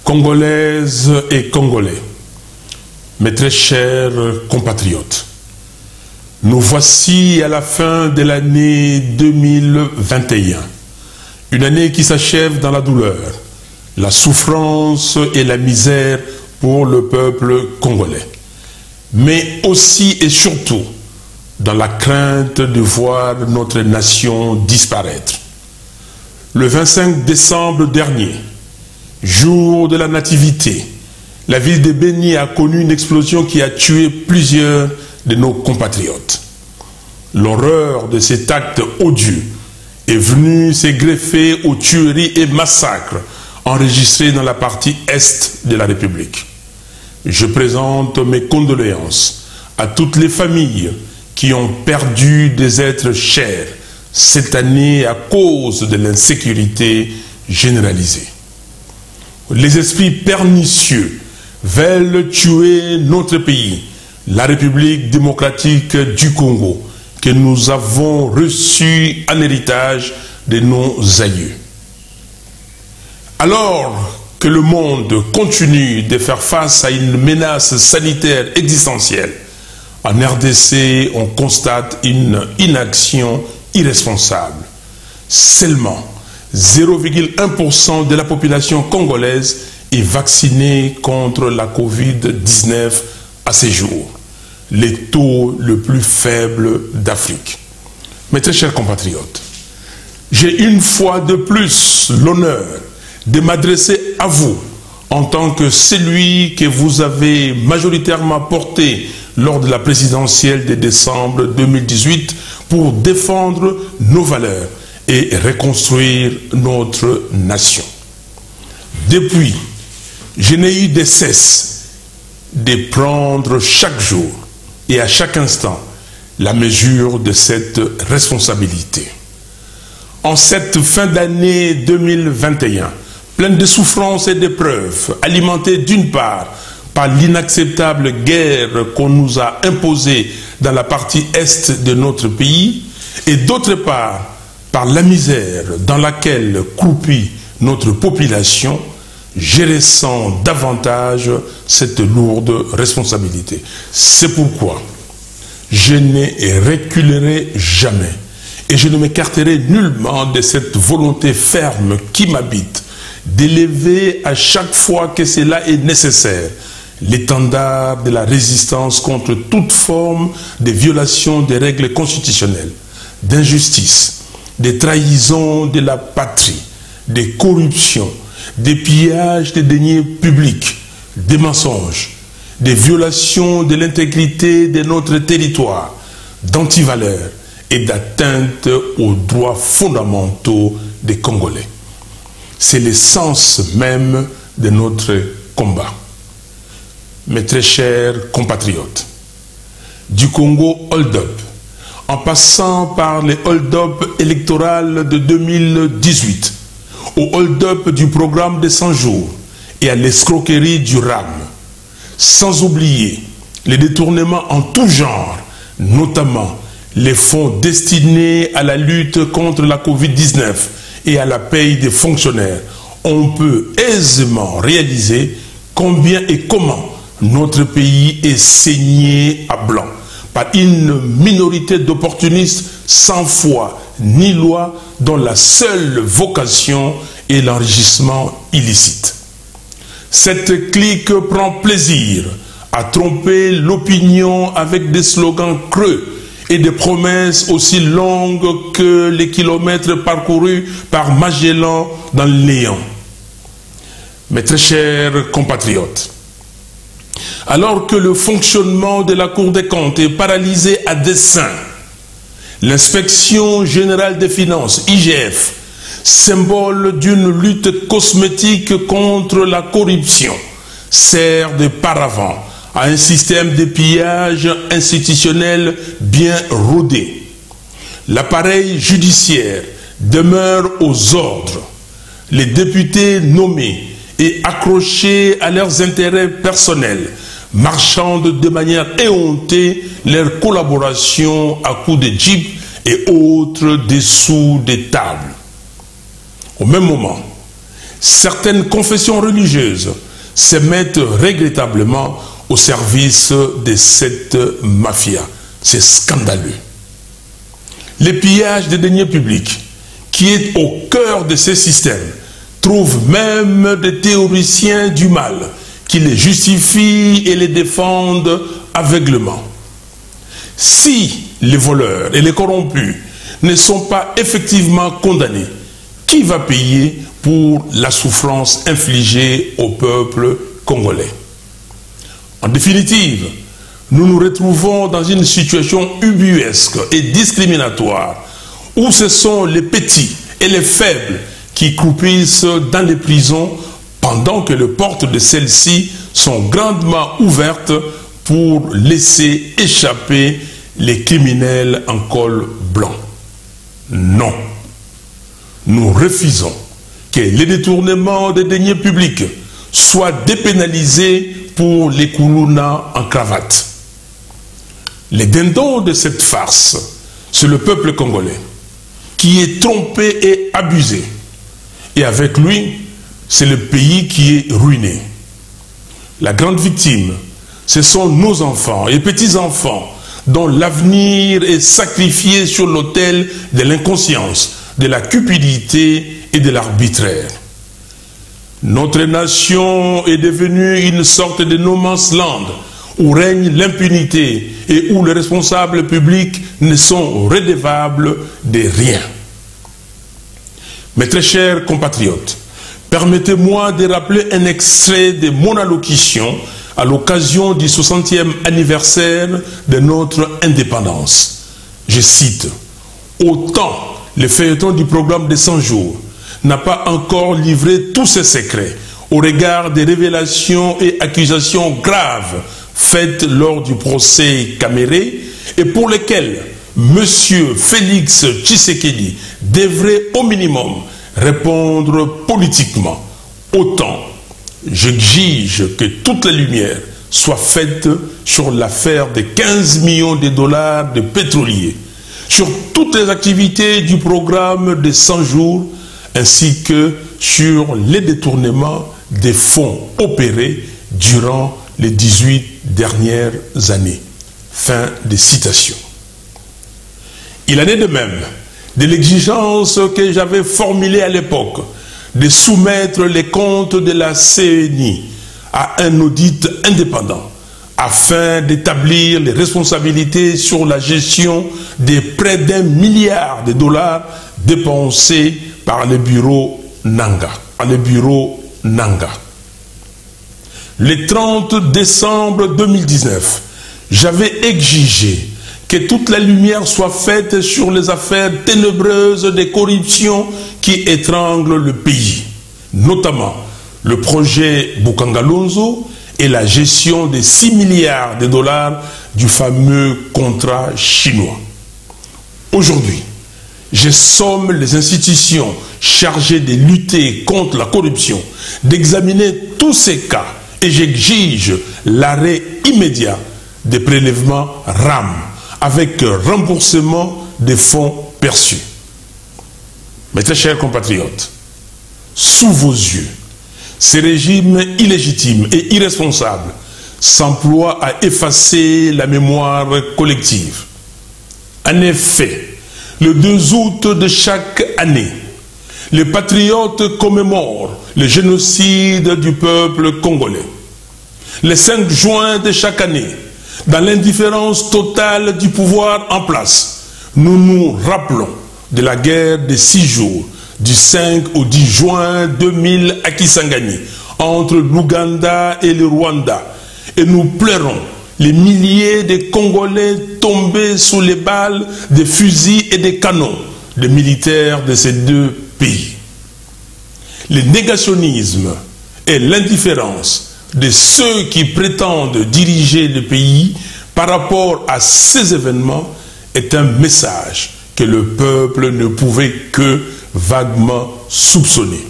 Congolaises et Congolais, mes très chers compatriotes, nous voici à la fin de l'année 2021, une année qui s'achève dans la douleur, la souffrance et la misère pour le peuple congolais, mais aussi et surtout dans la crainte de voir notre nation disparaître. Le 25 décembre dernier, jour de la Nativité, la ville de Beni a connu une explosion qui a tué plusieurs de nos compatriotes. L'horreur de cet acte odieux est venue se greffer aux tueries et massacres enregistrés dans la partie est de la République. Je présente mes condoléances à toutes les familles qui ont perdu des êtres chers cette année à cause de l'insécurité généralisée. Les esprits pernicieux veulent tuer notre pays, la République démocratique du Congo, que nous avons reçu en héritage de nos aïeux. Alors que le monde continue de faire face à une menace sanitaire existentielle, en RDC, on constate une inaction irresponsable. Seulement 0,1% de la population congolaise est vaccinée contre la Covid-19 à ce jour, le taux le plus faible d'Afrique. Mes très chers compatriotes, j'ai une fois de plus l'honneur de m'adresser à vous en tant que celui que vous avez majoritairement porté lors de la présidentielle de décembre 2018 pour défendre nos valeurs et reconstruire notre nation. Depuis, je n'ai eu de cesse de prendre chaque jour et à chaque instant la mesure de cette responsabilité. En cette fin d'année 2021, pleine de souffrances et d'épreuves, alimentée d'une part par l'inacceptable guerre qu'on nous a imposée dans la partie est de notre pays, et d'autre part par la misère dans laquelle croupit notre population, je ressens davantage cette lourde responsabilité. C'est pourquoi je ne reculerai jamais et je ne m'écarterai nullement de cette volonté ferme qui m'habite d'élever à chaque fois que cela est nécessaire l'étendard de la résistance contre toute forme de violation des règles constitutionnelles, d'injustice, des trahisons de la patrie, des corruptions, des pillages des deniers publics, des mensonges, des violations de l'intégrité de notre territoire, d'antivaleurs et d'atteinte aux droits fondamentaux des Congolais. C'est l'essence même de notre combat. Mes très chers compatriotes, du Congo hold-up, en passant par les hold-up électorales de 2018, au hold-up du programme des 100 jours et à l'escroquerie du RAM, sans oublier les détournements en tout genre, notamment les fonds destinés à la lutte contre la Covid-19 et à la paye des fonctionnaires, on peut aisément réaliser combien et comment notre pays est saigné à blanc par une minorité d'opportunistes sans foi ni loi dont la seule vocation est l'enrichissement illicite. Cette clique prend plaisir à tromper l'opinion avec des slogans creux et des promesses aussi longues que les kilomètres parcourus par Magellan dans le néant. Mes très chers compatriotes, alors que le fonctionnement de la Cour des comptes est paralysé à dessein, l'inspection générale des finances, IGF, symbole d'une lutte cosmétique contre la corruption, sert de paravent à un système de pillage institutionnel bien rodé. L'appareil judiciaire demeure aux ordres. Les députés nommés et accrochés à leurs intérêts personnels marchandent de manière éhontée leur collaboration à coups de jeeps et autres dessous des tables. Au même moment, certaines confessions religieuses se mettent regrettablement au service de cette mafia. C'est scandaleux. Les pillages des deniers publics, qui est au cœur de ces systèmes, trouvent même des théoriciens du mal qui les justifient et les défendent aveuglément. Si les voleurs et les corrompus ne sont pas effectivement condamnés, qui va payer pour la souffrance infligée au peuple congolais? En définitive, nous nous retrouvons dans une situation ubuesque et discriminatoire où ce sont les petits et les faibles qui croupissent dans les prisons pendant que les portes de celles-ci sont grandement ouvertes pour laisser échapper les criminels en col blanc. Non. Nous refusons que les détournements des deniers publics soient dépénalisés pour les kourounas en cravate. Les dindons de cette farce, c'est le peuple congolais qui est trompé et abusé. Et avec lui, c'est le pays qui est ruiné. La grande victime, ce sont nos enfants et petits-enfants dont l'avenir est sacrifié sur l'autel de l'inconscience, de la cupidité et de l'arbitraire. Notre nation est devenue une sorte de no man's land où règne l'impunité et où les responsables publics ne sont redevables de rien. Mes très chers compatriotes, permettez-moi de rappeler un extrait de mon allocution à l'occasion du 60e anniversaire de notre indépendance. Je cite: « Autant le feuilleton du programme des 100 jours n'a pas encore livré tous ses secrets au regard des révélations et accusations graves faites lors du procès Caméré et pour lesquelles M. Félix Tshisekedi devrait au minimum répondre politiquement. Autant j'exige que toute la lumière soit faite sur l'affaire des 15 millions de dollars de pétroliers, sur toutes les activités du programme des 100 jours, ainsi que sur les détournements des fonds opérés durant les 18 dernières années. » Fin de citation. Il en est de même de l'exigence que j'avais formulée à l'époque de soumettre les comptes de la CENI à un audit indépendant afin d'établir les responsabilités sur la gestion des près d'1 milliard de dollars dépensés par le bureau Nanga. Le 30 décembre 2019, j'avais exigé que toute la lumière soit faite sur les affaires ténébreuses de corruption qui étranglent le pays, notamment le projet Bukangalonzo et la gestion des 6 milliards de dollars du fameux contrat chinois. Aujourd'hui, je somme les institutions chargées de lutter contre la corruption d'examiner tous ces cas et j'exige l'arrêt immédiat des prélèvements RAM avec remboursement des fonds perçus. Mes très chers compatriotes, sous vos yeux, ces régimes illégitimes et irresponsables s'emploient à effacer la mémoire collective. En effet, le 2 août de chaque année, les patriotes commémorent le génocide du peuple congolais. Le 5 juin de chaque année, dans l'indifférence totale du pouvoir en place, nous nous rappelons de la guerre des 6 jours, du 5 au 10 juin 2000 à Kisangani, entre l'Ouganda et le Rwanda, et nous pleurons les milliers de Congolais tombés sous les balles des fusils et des canons des militaires de ces deux pays. Le négationnisme et l'indifférence de ceux qui prétendent diriger le pays par rapport à ces événements est un message que le peuple ne pouvait que vaguement soupçonner.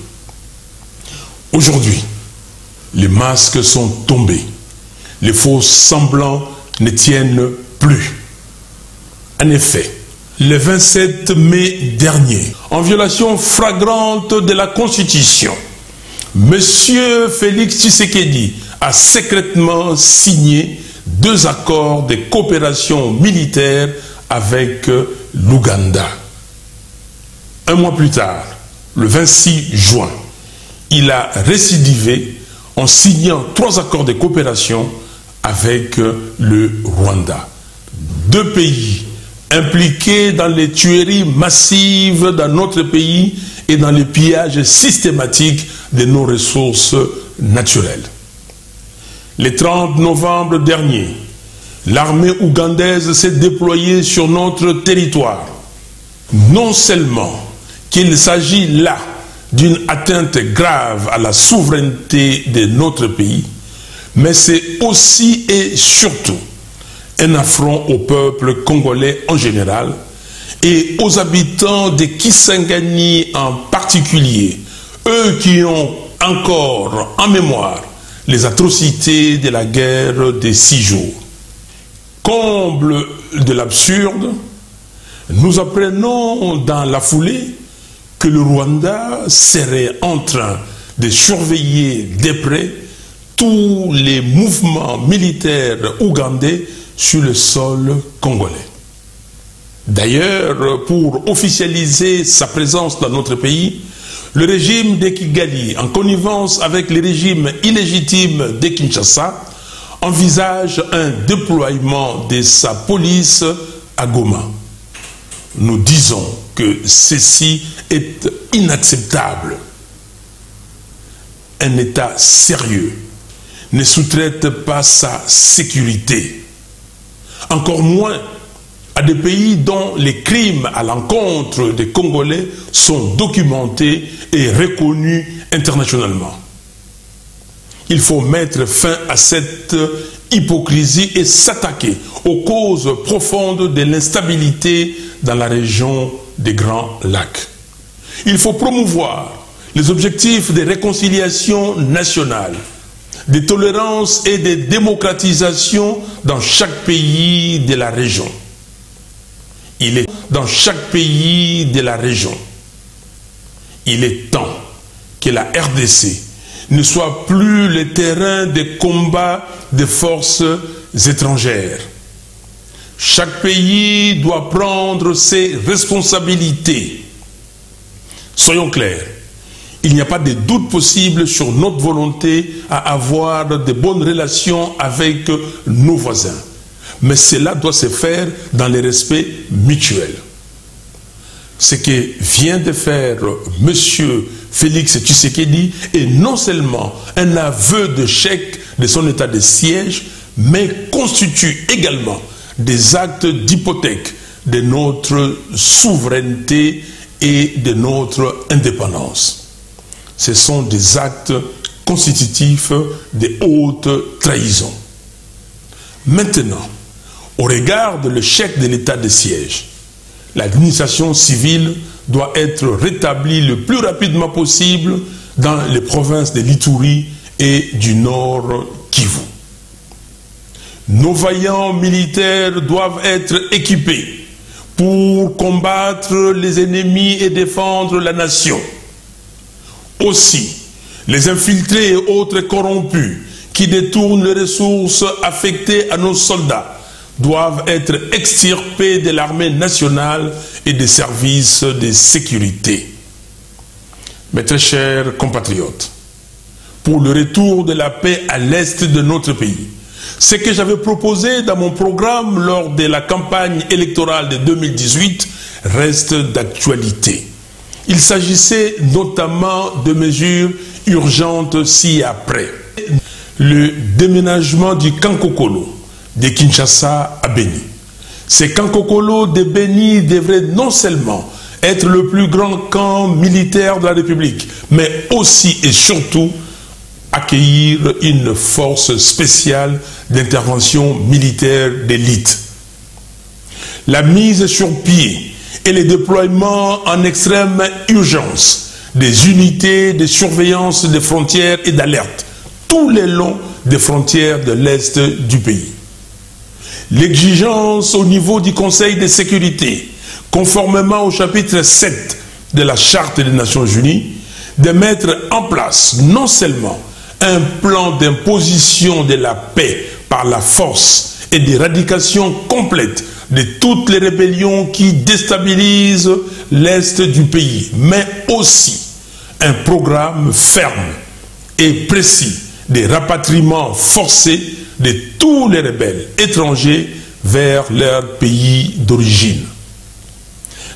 Aujourd'hui, les masques sont tombés. les faux semblants ne tiennent plus. En effet, le 27 mai dernier, en violation flagrante de la Constitution, M. Félix Tshisekedi a secrètement signé 2 accords de coopération militaire avec l'Ouganda. Un mois plus tard, le 26 juin, il a récidivé en signant 3 accords de coopération avec le Rwanda. 2 pays impliqués dans les tueries massives dans notre pays et dans le pillage systématique de nos ressources naturelles. Le 30 novembre dernier, l'armée ougandaise s'est déployée sur notre territoire. Non seulement qu'il s'agit là d'une atteinte grave à la souveraineté de notre pays, mais c'est aussi et surtout un affront au peuple congolais en général et aux habitants de Kisangani en particulier, eux qui ont encore en mémoire les atrocités de la guerre des 6 jours. Comble de l'absurde, nous apprenons dans la foulée que le Rwanda serait en train de surveiller de près tous les mouvements militaires ougandais sur le sol congolais. D'ailleurs, pour officialiser sa présence dans notre pays, le régime de Kigali, en connivence avec le régime illégitime de Kinshasa, envisage un déploiement de sa police à Goma. Nous disons que ceci est inacceptable. Un État sérieux ne sous-traite pas sa sécurité. Encore moins à des pays dont les crimes à l'encontre des Congolais sont documentés et reconnus internationalement. Il faut mettre fin à cette hypocrisie et s'attaquer aux causes profondes de l'instabilité dans la région des Grands Lacs. Il faut promouvoir les objectifs de réconciliation nationale, de tolérance et de démocratisation dans chaque pays de la région. Il est dans chaque pays de la région. Il est temps que la RDC ne soit plus le terrain de combat des forces étrangères. Chaque pays doit prendre ses responsabilités. Soyons clairs, il n'y a pas de doute possible sur notre volonté à avoir de bonnes relations avec nos voisins. Mais cela doit se faire dans le respect mutuel. Ce que vient de faire M. Félix Tshisekedi est non seulement un aveu d'échec de son état de siège, mais constitue également des actes d'hypothèque de notre souveraineté et de notre indépendance. Ce sont des actes constitutifs de haute trahison. Maintenant, au regard de l'échec de l'état de siège, l'administration civile doit être rétablie le plus rapidement possible dans les provinces de l'Ituri et du Nord Kivu. Nos vaillants militaires doivent être équipés pour combattre les ennemis et défendre la nation. Aussi, les infiltrés et autres corrompus qui détournent les ressources affectées à nos soldats doivent être extirpés de l'armée nationale et des services de sécurité. Mes très chers compatriotes, pour le retour de la paix à l'est de notre pays, ce que j'avais proposé dans mon programme lors de la campagne électorale de 2018 reste d'actualité. Il s'agissait notamment de mesures urgentes ci-après. Le déménagement du Kankokolo de Kinshasa à Beni. Ce Kankokolo de Beni devrait non seulement être le plus grand camp militaire de la République, mais aussi et surtout accueillir une force spéciale d'intervention militaire d'élite. La mise sur pied et le déploiement en extrême urgence des unités de surveillance des frontières et d'alerte tout le long des frontières de l'Est du pays. L'exigence au niveau du Conseil de sécurité, conformément au chapitre 7 de la Charte des Nations Unies, de mettre en place non seulement un plan d'imposition de la paix par la force et d'éradication complète de toutes les rébellions qui déstabilisent l'Est du pays, mais aussi un programme ferme et précis de rapatriement forcé de tous les rebelles étrangers vers leur pays d'origine.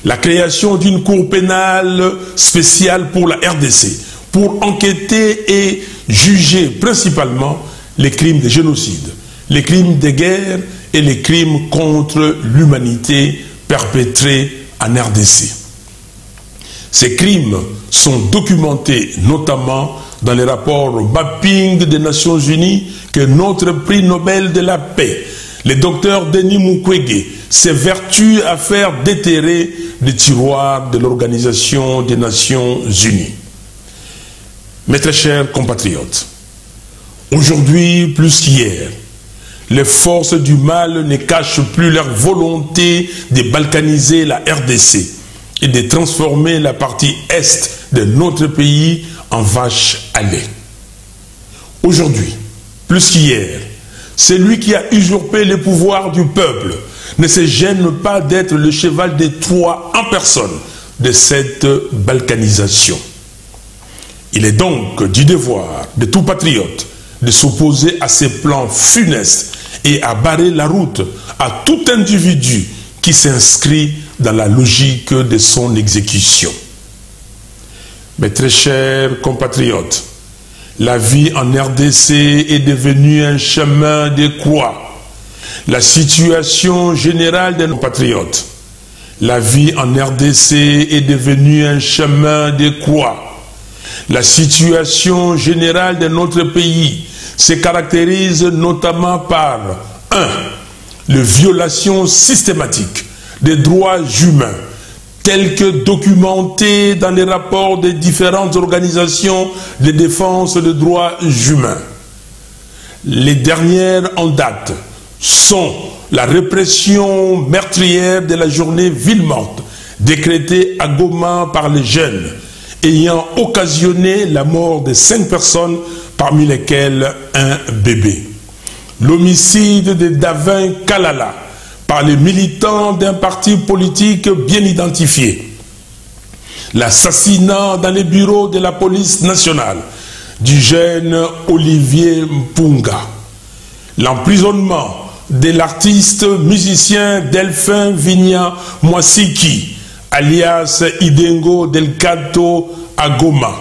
La création d'une cour pénale spéciale pour la RDC, pour enquêter et juger principalement les crimes de génocide, les crimes de guerre et les crimes contre l'humanité perpétrés en RDC. Ces crimes sont documentés notamment dans les rapports mapping des Nations Unies que notre prix Nobel de la paix, le docteur Denis Mukwege, s'évertue à faire déterrer des tiroirs de l'Organisation des Nations Unies. Mes très chers compatriotes, aujourd'hui plus qu'hier, les forces du mal ne cachent plus leur volonté de balkaniser la RDC et de transformer la partie est de notre pays en vache à lait. Aujourd'hui, plus qu'hier, celui qui a usurpé le pouvoir du peuple ne se gêne pas d'être le cheval de Troie en personne de cette balkanisation. Il est donc du devoir de tout patriote de s'opposer à ces plans funestes et à barrer la route à tout individu qui s'inscrit dans la logique de son exécution. Mes très chers compatriotes, la vie en RDC est devenue un chemin de croix. La situation générale de nos compatriotes, la vie en RDC est devenue un chemin de croix. La situation générale de notre pays se caractérise notamment par 1. La violation systématique des droits humains, tels que documentés dans les rapports des différentes organisations de défense des droits humains. Les dernières en date sont la répression meurtrière de la journée ville morte, décrétée à Goma par les jeunes, ayant occasionné la mort de 5 personnes, parmi lesquelles un bébé. L'homicide de Davin Kalala par les militants d'un parti politique bien identifié. L'assassinat dans les bureaux de la police nationale du jeune Olivier Mpunga. L'emprisonnement de l'artiste musicien Delphin Vigna Mwasiki, alias Idengo Del Canto à Goma.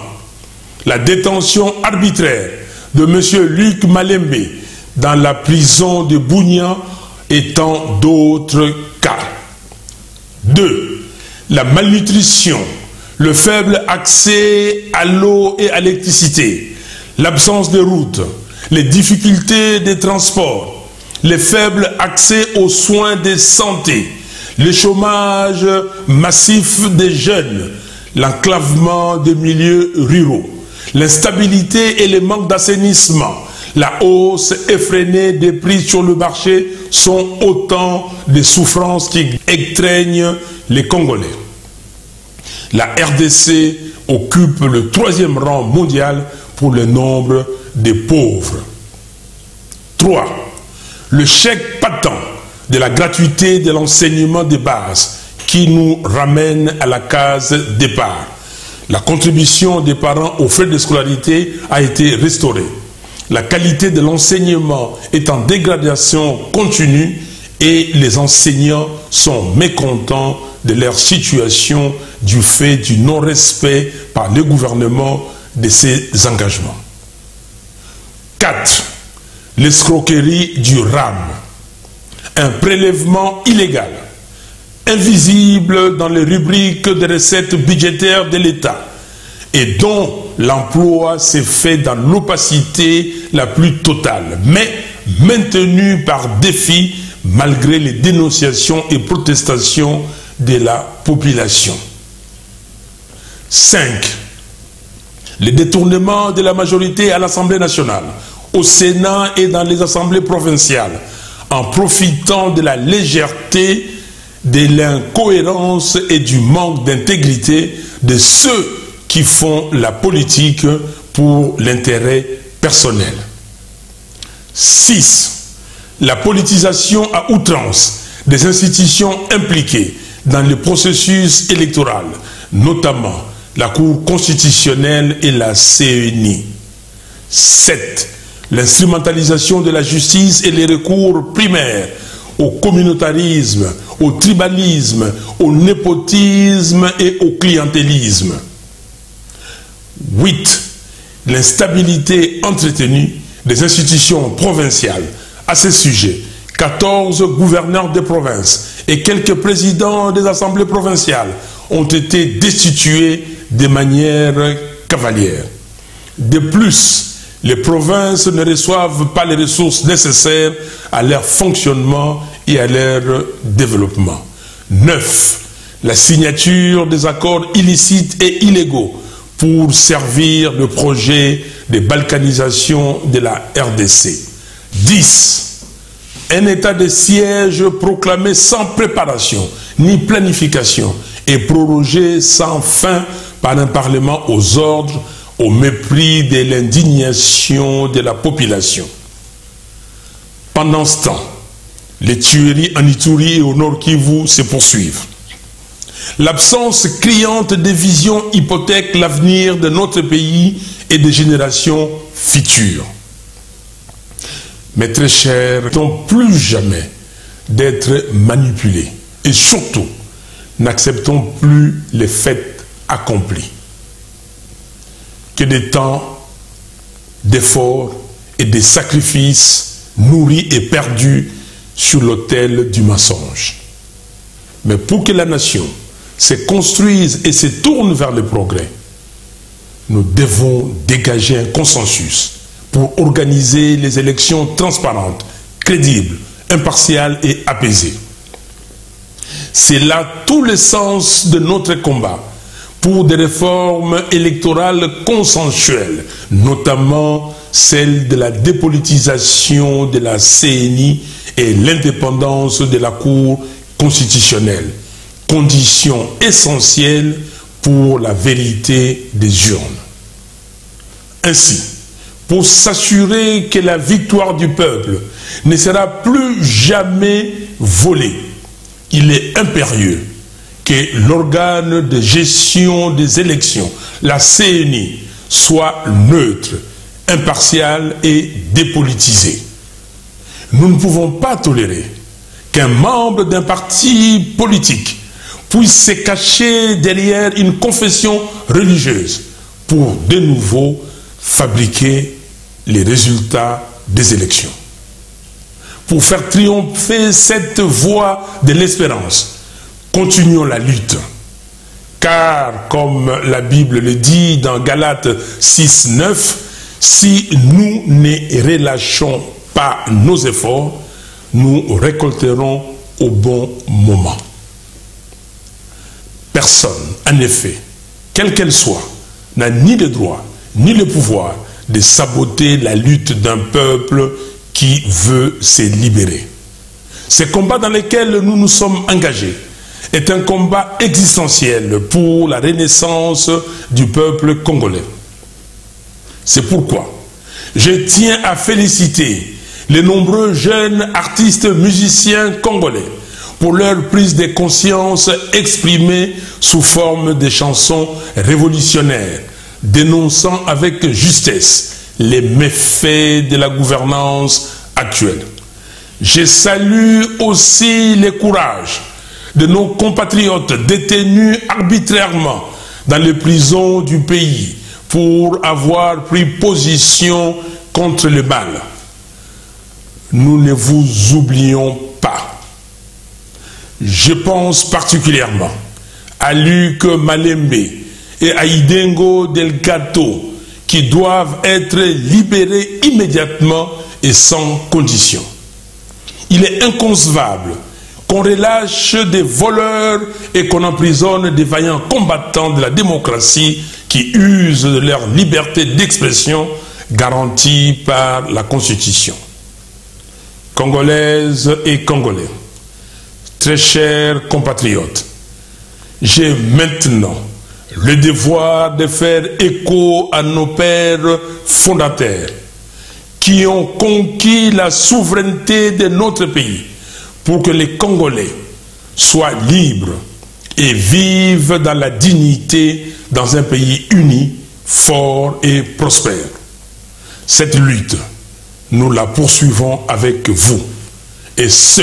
La détention arbitraire de M. Luc Malembe dans la prison de Bunia et tant d'autres cas. 2. La malnutrition, le faible accès à l'eau et à l'électricité, l'absence de routes, les difficultés de transport, le faible accès aux soins de santé, le chômage massif des jeunes, l'enclavement des milieux ruraux, l'instabilité et le manque d'assainissement, la hausse effrénée des prix sur le marché sont autant de souffrances qui étreignent les Congolais. La RDC occupe le 3e rang mondial pour le nombre de pauvres. 3. Le chèque patent de la gratuité de l'enseignement de base qui nous ramène à la case départ. La contribution des parents aux frais de scolarité a été restaurée. La qualité de l'enseignement est en dégradation continue et les enseignants sont mécontents de leur situation du fait du non-respect par le gouvernement de ses engagements. 4. L'escroquerie du RAM. Un prélèvement illégal, invisible dans les rubriques de recettes budgétaires de l'État et dont l'emploi s'est fait dans l'opacité la plus totale, mais maintenu par défi malgré les dénonciations et protestations de la population. 5. Le détournement de la majorité à l'Assemblée nationale au Sénat et dans les assemblées provinciales, en profitant de la légèreté, de l'incohérence et du manque d'intégrité de ceux qui font la politique pour l'intérêt personnel. 6. La politisation à outrance des institutions impliquées dans le processus électoral, notamment la Cour constitutionnelle et la CENI. 7. L'instrumentalisation de la justice et les recours primaires au communautarisme, au tribalisme, au népotisme et au clientélisme. 8. L'instabilité entretenue des institutions provinciales. À ce sujet, 14 gouverneurs de province et quelques présidents des assemblées provinciales ont été destitués de manière cavalière. De plus, les provinces ne reçoivent pas les ressources nécessaires à leur fonctionnement et à leur développement. 9. La signature des accords illicites et illégaux pour servir le projet de balkanisation de la RDC. 10. Un état de siège proclamé sans préparation ni planification et prorogé sans fin par un parlement aux ordres, au mépris de l'indignation de la population. Pendant ce temps, les tueries en Ituri et au Nord Kivu se poursuivent. L'absence criante de vision hypothèque l'avenir de notre pays et des générations futures. Mes très chers, n'acceptons plus jamais d'être manipulés et surtout, n'acceptons plus les faits accomplis. Que des temps d'efforts et de sacrifices nourris et perdus sur l'autel du mensonge. Mais pour que la nation se construise et se tourne vers le progrès, nous devons dégager un consensus pour organiser les élections transparentes, crédibles, impartiales et apaisées. C'est là tout le sens de notre combat pour des réformes électorales consensuelles, notamment celle de la dépolitisation de la CENI et l'indépendance de la Cour constitutionnelle, condition essentielle pour la vérité des urnes. Ainsi, pour s'assurer que la victoire du peuple ne sera plus jamais volée, il est impérieux que l'organe de gestion des élections, la CENI, soit neutre, impartial et dépolitisé. Nous ne pouvons pas tolérer qu'un membre d'un parti politique puisse se cacher derrière une confession religieuse pour de nouveau fabriquer les résultats des élections. Pour faire triompher cette voie de l'espérance, continuons la lutte. Car, comme la Bible le dit dans Galates 6:9, si nous ne relâchons pas nos efforts, nous récolterons au bon moment. Personne, en effet, quelle qu'elle soit, n'a ni le droit ni le pouvoir de saboter la lutte d'un peuple qui veut se libérer. Ce combat dans lequel nous nous sommes engagés est un combat existentiel pour la renaissance du peuple congolais. C'est pourquoi je tiens à féliciter les nombreux jeunes artistes musiciens congolais pour leur prise de conscience exprimée sous forme de chansons révolutionnaires, dénonçant avec justesse les méfaits de la gouvernance actuelle. Je salue aussi le courage de nos compatriotes détenus arbitrairement dans les prisons du pays pour avoir pris position contre le mal. Nous ne vous oublions pas. Je pense particulièrement à Luc Malembe et à Idengo Delgato, qui doivent être libérés immédiatement et sans condition. Il est inconcevable qu'on relâche des voleurs et qu'on emprisonne des vaillants combattants de la démocratie qui usent de leur liberté d'expression garantie par la Constitution. Congolaises et Congolais, très chers compatriotes, j'ai maintenant le devoir de faire écho à nos pères fondateurs qui ont conquis la souveraineté de notre pays pour que les Congolais soient libres et vivent dans la dignité dans un pays uni, fort et prospère. Cette lutte, nous la poursuivons avec vous, et ce,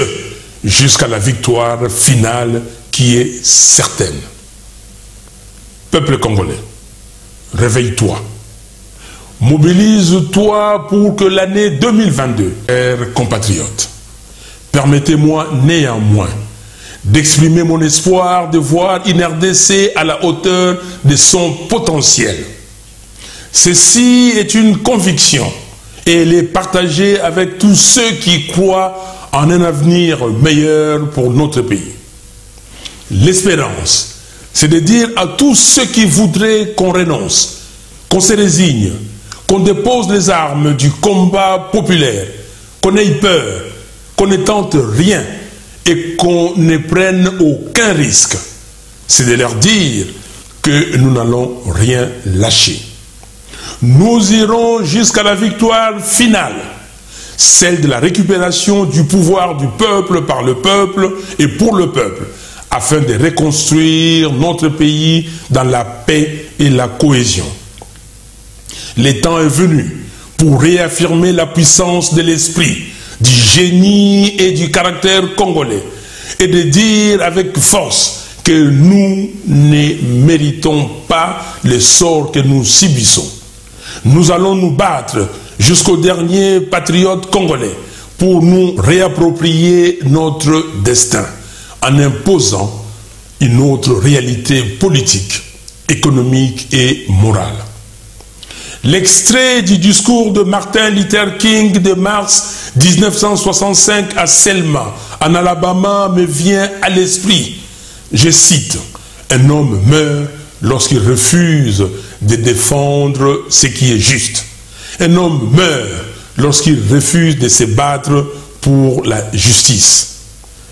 jusqu'à la victoire finale qui est certaine. Peuple congolais, réveille-toi. Mobilise-toi pour que l'année 2022, chers compatriotes, permettez-moi néanmoins d'exprimer mon espoir de voir une RDC à la hauteur de son potentiel. Ceci est une conviction et elle est partagée avec tous ceux qui croient en un avenir meilleur pour notre pays. L'espérance, c'est de dire à tous ceux qui voudraient qu'on renonce, qu'on se résigne, qu'on dépose les armes du combat populaire, qu'on ait peur, qu'on ne tente rien et qu'on ne prenne aucun risque. C'est de leur dire que nous n'allons rien lâcher. Nous irons jusqu'à la victoire finale, celle de la récupération du pouvoir du peuple par le peuple et pour le peuple, afin de reconstruire notre pays dans la paix et la cohésion. Le temps est venu pour réaffirmer la puissance de l'esprit, du génie et du caractère congolais, et de dire avec force que nous ne méritons pas le sort que nous subissons. Nous allons nous battre jusqu'au dernier patriote congolais pour nous réapproprier notre destin en imposant une autre réalité politique, économique et morale. L'extrait du discours de Martin Luther King de mars 1965 à Selma, en Alabama, me vient à l'esprit. Je cite, « Un homme meurt lorsqu'il refuse de défendre ce qui est juste. Un homme meurt lorsqu'il refuse de se battre pour la justice.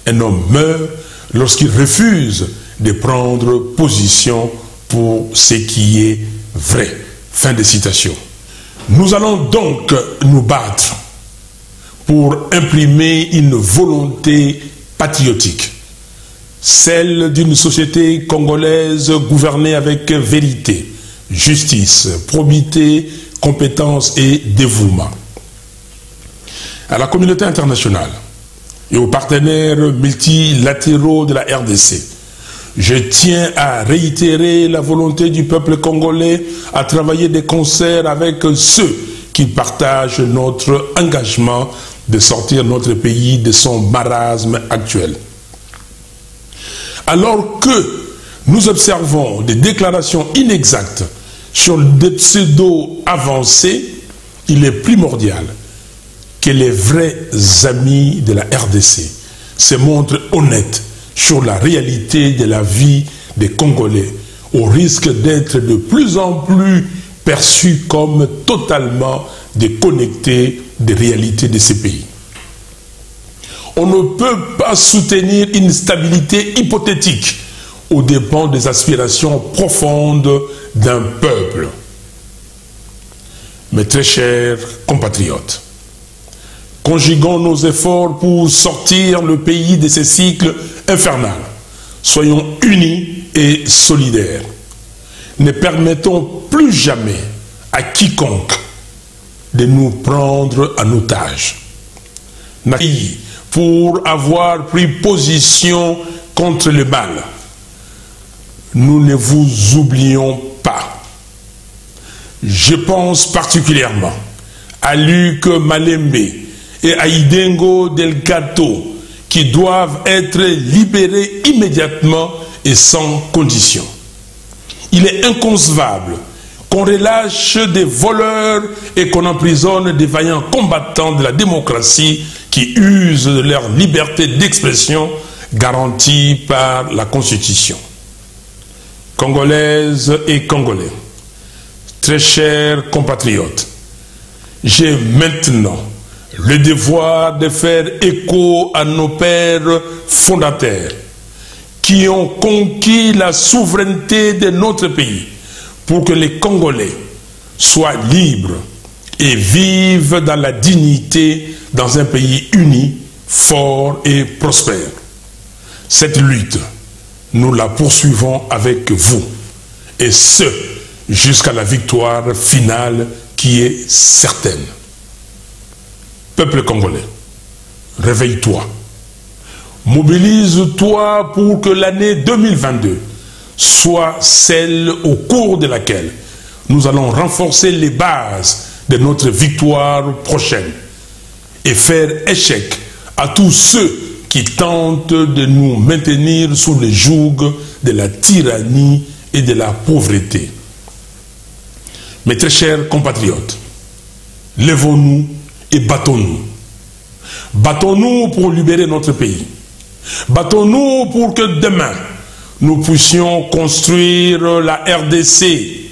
Un homme meurt lorsqu'il refuse de prendre position pour ce qui est vrai. » Fin de citation. Nous allons donc nous battre pour imprimer une volonté patriotique, celle d'une société congolaise gouvernée avec vérité, justice, probité, compétence et dévouement. À la communauté internationale et aux partenaires multilatéraux de la RDC, je tiens à réitérer la volonté du peuple congolais à travailler de concert avec ceux qui partagent notre engagement de sortir notre pays de son marasme actuel. Alors que nous observons des déclarations inexactes sur des pseudo-avancées, il est primordial que les vrais amis de la RDC se montrent honnêtes sur la réalité de la vie des Congolais, au risque d'être de plus en plus perçus comme totalement déconnectés des réalités de ces pays. On ne peut pas soutenir une stabilité hypothétique aux dépens des aspirations profondes d'un peuple. Mes très chers compatriotes, conjuguons nos efforts pour sortir le pays de ce cycle infernal. Soyons unis et solidaires. Ne permettons plus jamais à quiconque de nous prendre en otage. Pour avoir pris position contre le mal, nous ne vous oublions pas. Je pense particulièrement à Luc Malembe et à Idengo Delgado, qui doivent être libérés immédiatement et sans condition. Il est inconcevable qu'on relâche des voleurs et qu'on emprisonne des vaillants combattants de la démocratie qui usent de leur liberté d'expression garantie par la Constitution. Congolaises et Congolais, très chers compatriotes, j'ai maintenant le devoir de faire écho à nos pères fondateurs qui ont conquis la souveraineté de notre pays pour que les Congolais soient libres et vivent dans la dignité dans un pays uni, fort et prospère. Cette lutte, nous la poursuivons avec vous, et ce, jusqu'à la victoire finale qui est certaine. Peuple congolais, réveille-toi. Mobilise-toi pour que l'année 2022 soit celle au cours de laquelle nous allons renforcer les bases de notre victoire prochaine et faire échec à tous ceux qui tentent de nous maintenir sous le joug de la tyrannie et de la pauvreté. Mes très chers compatriotes, levons-nous et battons-nous. Battons-nous pour libérer notre pays. Battons-nous pour que demain, nous puissions construire la RDC.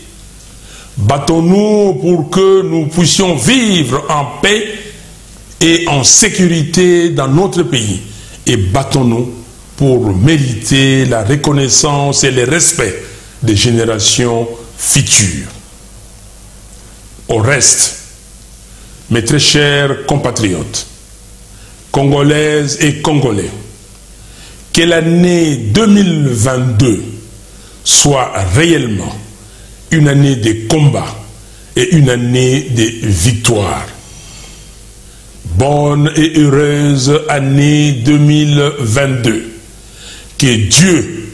Battons-nous pour que nous puissions vivre en paix et en sécurité dans notre pays. Et battons-nous pour mériter la reconnaissance et le respect des générations futures. Au reste, mes très chers compatriotes, Congolaises et Congolais, que l'année 2022 soit réellement une année de combat et une année de victoire. Bonne et heureuse année 2022. Que Dieu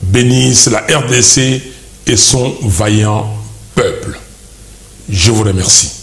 bénisse la RDC et son vaillant peuple. Je vous remercie.